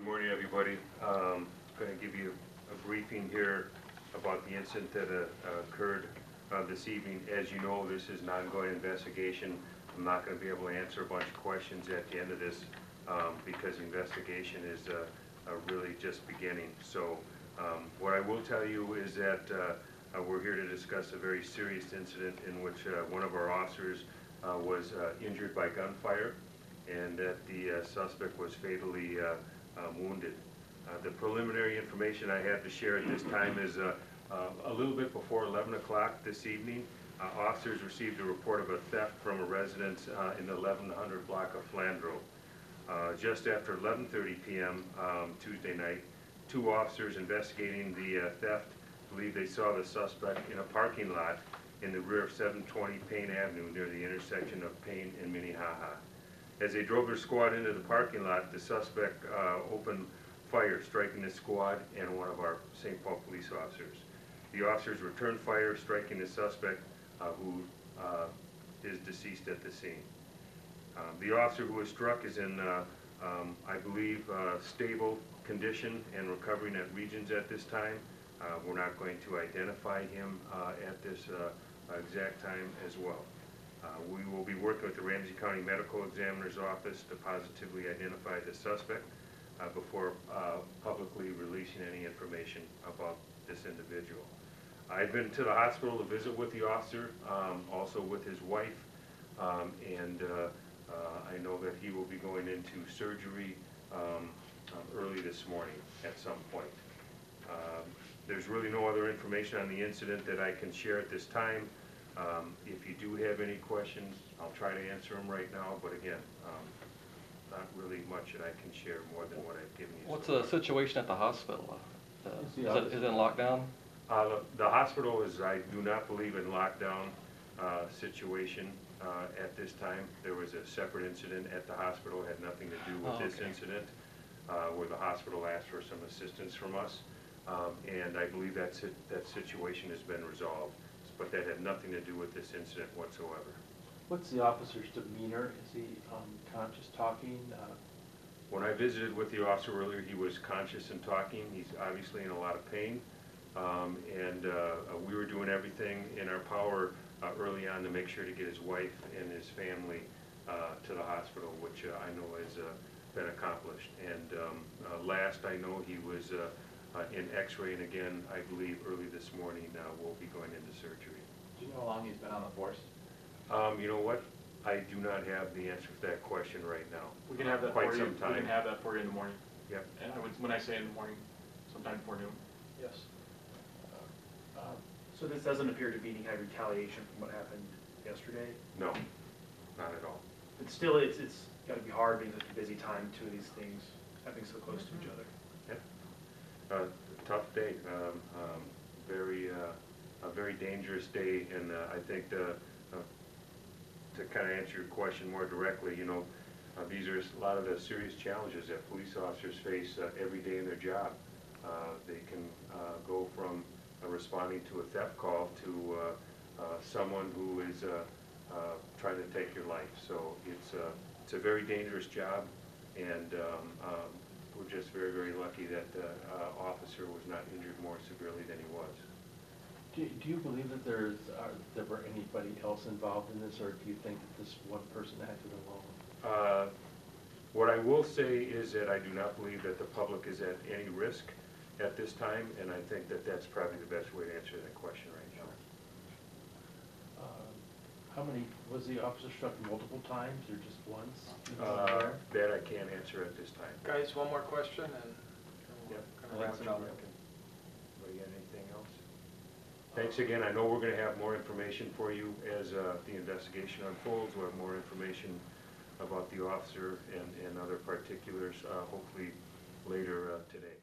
morning, everybody. Going to give you a briefing here about the incident that occurred this evening. As you know, this is an ongoing investigation. I'm not going to be able to answer a bunch of questions at the end of this because the investigation is really just beginning. So what I will tell you is that we're here to discuss a very serious incident in which one of our officers was injured by gunfire, and that the suspect was fatally wounded. The preliminary information I have to share at this time is a little bit before 11 o'clock this evening, officers received a report of a theft from a residence in the 1100 block of Flandreau. Just after 11:30 p.m. Tuesday night, two officers investigating the theft believe they saw the suspect in a parking lot in the rear of 720 Payne Avenue near the intersection of Payne and Minnehaha. As they drove their squad into the parking lot, the suspect opened fire, striking the squad and one of our St. Paul police officers. The officers returned fire, striking the suspect, who is deceased at the scene. The officer who was struck is in, I believe, stable condition and recovering at Regions at this time. We're not going to identify him at this exact time as well. We will be working with the Ramsey County Medical Examiner's Office to positively identify the suspect before publicly releasing any information about this individual. I've been to the hospital to visit with the officer, also with his wife, and I know that he will be going into surgery early this morning at some point. There's really no other information on the incident that I can share at this time. If you do have any questions, I'll try to answer them right now, but again, not really much that I can share more than what I've given you. What's the situation at the hospital? Is it in lockdown? The hospital is, I do not believe, in lockdown situation at this time. There was a separate incident at the hospital, had nothing to do with this incident, where the hospital asked for some assistance from us, and I believe that situation has been resolved. But that had nothing to do with this incident whatsoever. What's the officer's demeanor? Is he conscious, talking? When I visited with the officer earlier, he was conscious and talking. He's obviously in a lot of pain, and we were doing everything in our power early on to make sure to get his wife and his family to the hospital, which I know has been accomplished. And last I know, he was in X-ray, and again, I believe early this morning we'll be going into surgery. Do you know how long he's been on the force? You know what? I do not have the answer to that question right now. We can have that quite for some you. time. We can have that for you in the morning. Yep. And when I say in the morning, sometime before noon. Yes. So this doesn't appear to be any kind of retaliation from what happened yesterday? No, not at all. But still, it's got to be hard being such a busy time, two of these things happening so close to each other. Yep. Tough day. A very dangerous day, and I think to kind of answer your question more directly, you know, these are a lot of the serious challenges that police officers face every day in their job. They can go from responding to a theft call to someone who is trying to take your life. So it's a very dangerous job, and we're just very, very lucky that the officer was not injured more severely than he was. Do you believe that there were anybody else involved in this, or do you think that this one person acted alone? What I will say is that I do not believe that the public is at any risk at this time, and I think that that's probably the best way to answer that question right now. How many, was the officer struck multiple times or just once? That I can't answer at this time. Guys, one more question and we'll kind of wrap it up. Anybody got anything else? Thanks again. I know we're going to have more information for you as the investigation unfolds. We'll have more information about the officer and other particulars hopefully later today.